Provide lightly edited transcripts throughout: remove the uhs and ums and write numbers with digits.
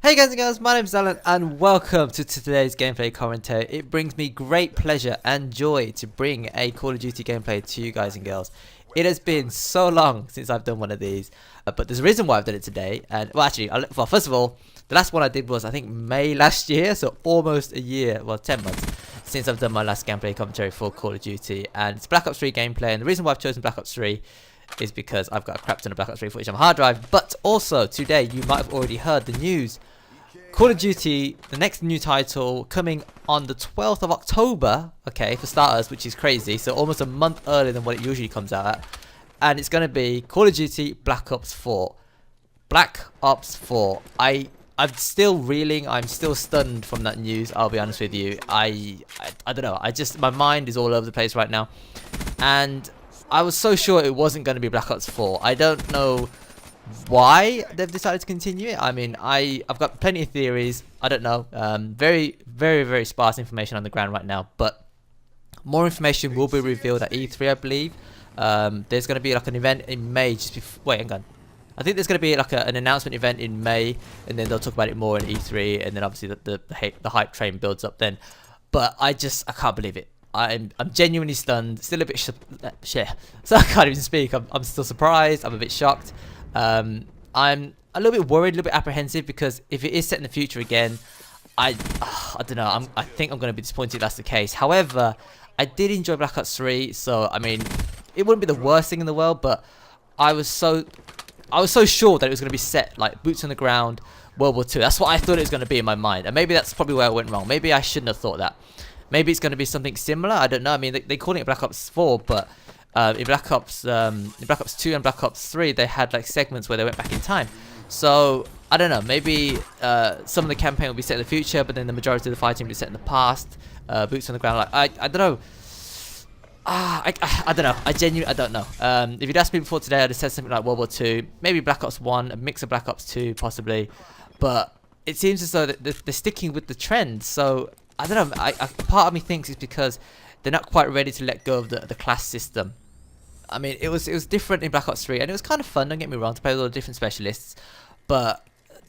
Hey guys and girls, my name is Alan and welcome to today's gameplay commentary. It brings me great pleasure and joy to bring a Call of Duty gameplay to you guys and girls. It has been so long since I've done one of these, but there's a reason why I've done it today. And well, actually, first of all, the last one I did was I think May last year, so almost a year, well 10 months since I've done my last gameplay commentary for Call of Duty, and it's Black Ops 3 gameplay. And the reason why I've chosen Black Ops 3 is because I've got a crap ton of Black Ops 3 footage on my hard drive, but also today you might have already heard the news. Call of Duty, the next new title, coming on the 12th of October, okay, for starters, which is crazy, so almost a month earlier than what it usually comes out at. And it's going to be Call of Duty Black Ops 4. Black Ops 4. I'm still reeling, I'm still stunned from that news, I'll be honest with you. I don't know, my mind is all over the place right now. And I was so sure it wasn't going to be Black Ops 4. I don't know why they've decided to continue it. I mean, I've got plenty of theories. I don't know. Very sparse information on the ground right now, but more information will be revealed at E3, I believe. There's going to be like an event in May just before. Wait, hang on. I think there's going to be like an announcement event in May, and then they'll talk about it more in E3, and then obviously the hype train builds up then. But I can't believe it. I'm genuinely stunned. Still a bit so I can't even speak. I'm still surprised. I'm a bit shocked. I'm a little bit worried, a little bit apprehensive, because if it is set in the future again, I don't know. I think I'm going to be disappointed if that's the case. However, I did enjoy Black Ops 3, so I mean, it wouldn't be the worst thing in the world. But I was so sure that it was going to be set like boots on the ground, World War II. That's what I thought it was going to be in my mind, and maybe that's probably where I went wrong. Maybe I shouldn't have thought that. Maybe it's going to be something similar. I don't know. I mean, they call it Black Ops 4, but in Black Ops 2 and Black Ops 3, they had like segments where they went back in time. So I don't know. Maybe some of the campaign will be set in the future, but then the majority of the fighting will be set in the past. Boots on the ground. Like I don't know. I don't know. I don't know. If you'd asked me before today, I'd have said something like World War 2, maybe Black Ops 1, a mix of Black Ops 2, possibly. But it seems as though they're sticking with the trend. So I don't know. Part of me thinks it's because they're not quite ready to let go of the class system. I mean, it was different in Black Ops 3, and it was kind of fun, don't get me wrong, to play with all the different specialists. But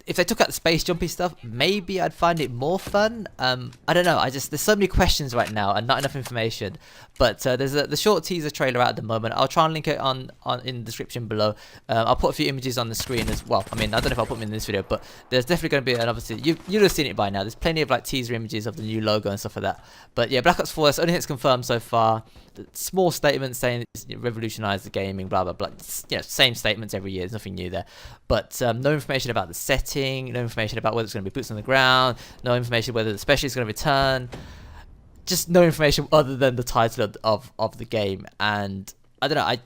if they took out the space jumpy stuff, maybe I'd find it more fun. I don't know. There's so many questions right now and not enough information. But there's the short teaser trailer out at the moment. I'll try and link it on in the description below. I'll put a few images on the screen as well. I mean, I don't know if I'll put them in this video, but there's definitely going to be, and obviously you'd have seen it by now. There's plenty of like teaser images of the new logo and stuff like that. But yeah, Black Ops 4, that's the only thing that's confirmed so far. Small statements saying it's revolutionised the gaming, blah blah blah. You know, same statements every year. There's nothing new there. But no information about the setting, no information about whether it's going to be boots on the ground, no information whether the specialist is going to return. Just no information other than the title of the game. And I don't know. I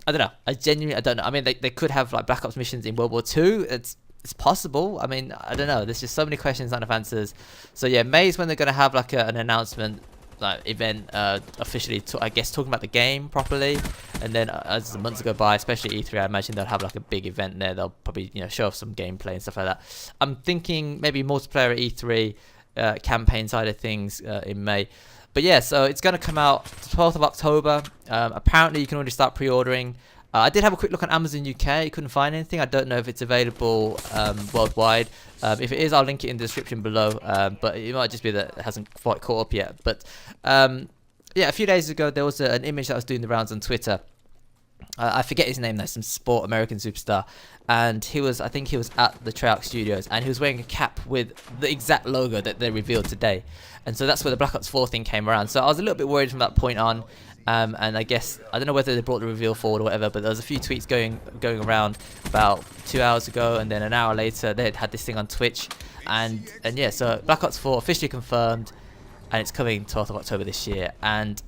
don't know. I genuinely don't know. I mean, they could have like Black Ops missions in World War II. It's possible. I mean, I don't know. There's just so many questions, not enough answers. So yeah, May is when they're going to have like an announcement. Like event officially I guess talking about the game properly, and then as the months go by, especially E3, I imagine they'll have like a big event there. They'll probably show off some gameplay and stuff like that. I'm thinking maybe multiplayer at E3, campaign side of things in May. But yeah, so it's going to come out 12th of October. Apparently you can already start pre-ordering. I did have a quick look on Amazon UK, couldn't find anything. I don't know if it's available worldwide. If it is, I'll link it in the description below, but it might just be that it hasn't quite caught up yet. But yeah, a few days ago there was an image that was doing the rounds on Twitter. I forget his name, there's some sport American superstar, and I think he was at the Treyarch studios, and he was wearing a cap with the exact logo that they revealed today. And so that's where the Black Ops 4 thing came around. So I was a little bit worried from that point on. And I guess, I don't know whether they brought the reveal forward or whatever, but there was a few tweets going around about 2 hours ago, and then an hour later they had this thing on Twitch, and yeah, so Black Ops 4 officially confirmed, and it's coming 12th of October this year. And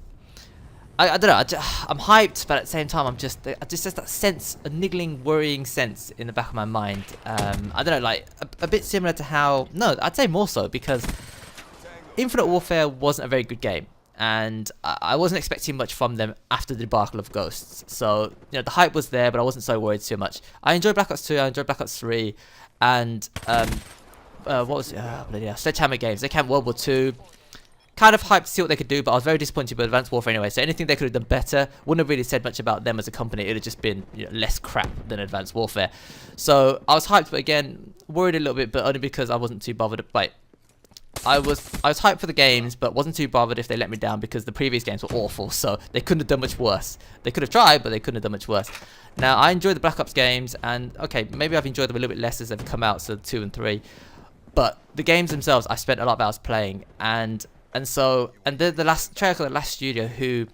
I don't know, I'm hyped, but at the same time I just there's that sense, a niggling, worrying sense in the back of my mind. I don't know, like a bit similar to how, no, I'd say more so, because Infinite Warfare wasn't a very good game. And I wasn't expecting much from them after the debacle of Ghosts. So, the hype was there, but I wasn't so worried too much. I enjoyed Black Ops 2, I enjoyed Black Ops 3, and what was it? Bloody hell, Sledgehammer Games. They came World War 2, kind of hyped to see what they could do, but I was very disappointed with Advanced Warfare anyway. So anything they could have done better wouldn't have really said much about them as a company. It would have just been, you know, less crap than Advanced Warfare. So I was hyped, but again, worried a little bit, but only because I wasn't too bothered. Like, I was hyped for the games, but wasn't too bothered if they let me down because the previous games were awful. So they couldn't have done much worse. They could have tried, but they couldn't have done much worse. Now I enjoyed the Black Ops games, and okay, maybe I've enjoyed them a little bit less as they've come out, so 2 and 3. But the games themselves, I spent a lot of hours playing, and they're the last Treyarch, the last studio who,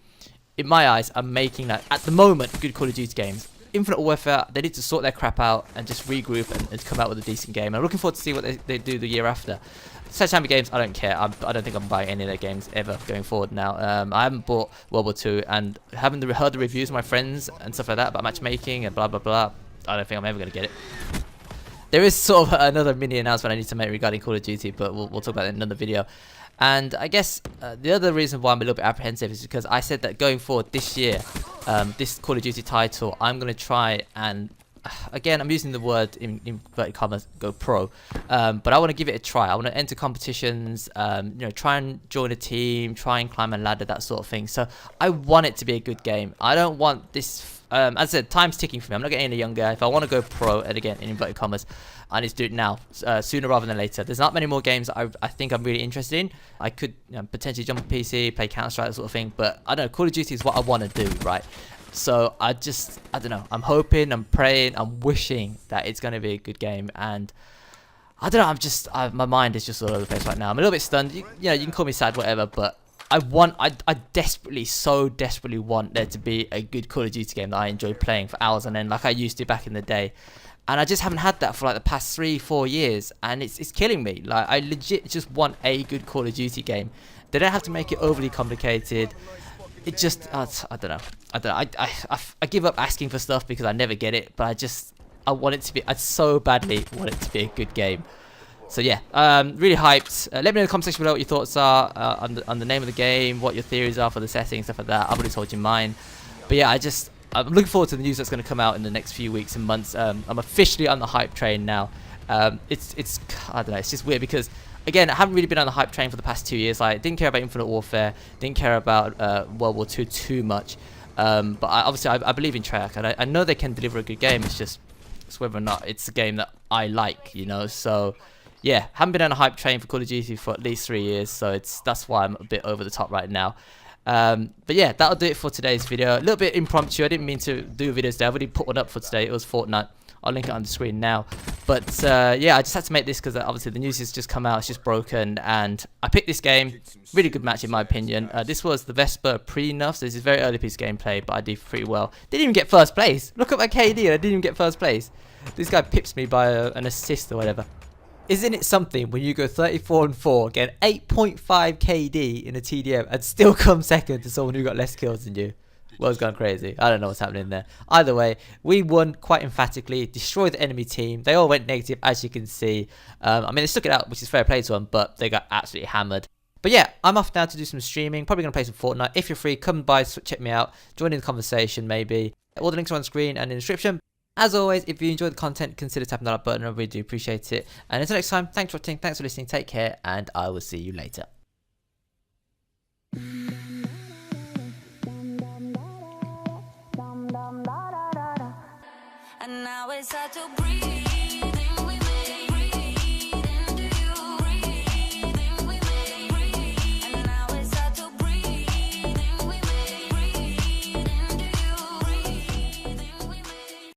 in my eyes, are making that at the moment good Call of Duty games. Infinite Warfare, they need to sort their crap out and just regroup and come out with a decent game. I'm looking forward to see what they do the year after. Sledgehammer games, I don't care. I don't think I'm buying any of their games ever going forward now. I haven't bought World War 2 and haven't heard the reviews of my friends and stuff like that about matchmaking and blah blah blah. I don't think I'm ever going to get it. There is sort of another mini announcement I need to make regarding Call of Duty, but we'll talk about it in another video. And I guess the other reason why I'm a little bit apprehensive is because I said that going forward this year, this Call of Duty title, I'm going to try and, again, I'm using the word in inverted commas, go pro, but I want to give it a try. I want to enter competitions, you know, try and join a team, try and climb a ladder, that sort of thing. So I want it to be a good game. I don't want this, as I said, time's ticking for me. I'm not getting any younger. If I want to go pro, and again, in inverted commas, I need to do it now, sooner rather than later. There's not many more games that I think I'm really interested in. I could, you know, potentially jump on PC, play Counter-Strike, that sort of thing, but I don't know, Call of Duty is what I want to do, right? So I don't know, I'm hoping, I'm praying, I'm wishing that it's going to be a good game, and I don't know, my mind is just all over the place right now. I'm a little bit stunned, you know, you can call me sad, whatever, but I desperately, so desperately want there to be a good Call of Duty game that I enjoy playing for hours on end, like I used to back in the day. And I just haven't had that for like the past 3-4 years, and it's killing me. Like, I legit just want a good Call of Duty game. They don't have to make it overly complicated. It just, I don't know. I give up asking for stuff because I never get it, but I want it to be, I so badly want it to be a good game. So yeah, really hyped. Let me know in the comment section below what your thoughts are on the name of the game, what your theories are for the setting, stuff like that. I've already told you mine. But yeah, I'm looking forward to the news that's going to come out in the next few weeks and months. I'm officially on the hype train now. It's I don't know, it's just weird because, again, I haven't really been on the hype train for the past 2 years. Like, didn't care about Infinite Warfare, didn't care about World War 2 too much. But obviously I believe in Treyarch, and I know they can deliver a good game. It's whether or not it's a game that I like, you know. So yeah, haven't been on a hype train for Call of Duty for at least 3 years. So that's why I'm a bit over the top right now. But yeah, that'll do it for today's video. A little bit impromptu. I didn't mean to do videos today. I've already put one up for today. It was Fortnite. I'll link it on the screen now. But yeah, I just had to make this because obviously the news has just come out. It's just broken, and I picked this game. Really good match in my opinion. This was the Vesper pre-nuff, so this is very early piece of gameplay, but I did pretty well. Didn't even get first place. Look at my KD, and I didn't even get first place. This guy pips me by an assist or whatever. Isn't it something when you go 34-4, get 8.5 KD in a TDM, and still come second to someone who got less kills than you? World's gone crazy. I don't know what's happening there. Either way, we won quite emphatically, destroyed the enemy team. They all went negative, as you can see. I mean, they stuck it out, which is fair play to them, but they got absolutely hammered. But yeah, I'm off now to do some streaming. Probably going to play some Fortnite. If you're free, come by, check me out. Join in the conversation, maybe. All the links are on screen and in the description. As always, if you enjoyed the content, consider tapping that like button. I really do appreciate it. And until next time, thanks for watching, thanks for listening, take care, and I will see you later. And now it's hard to breathe.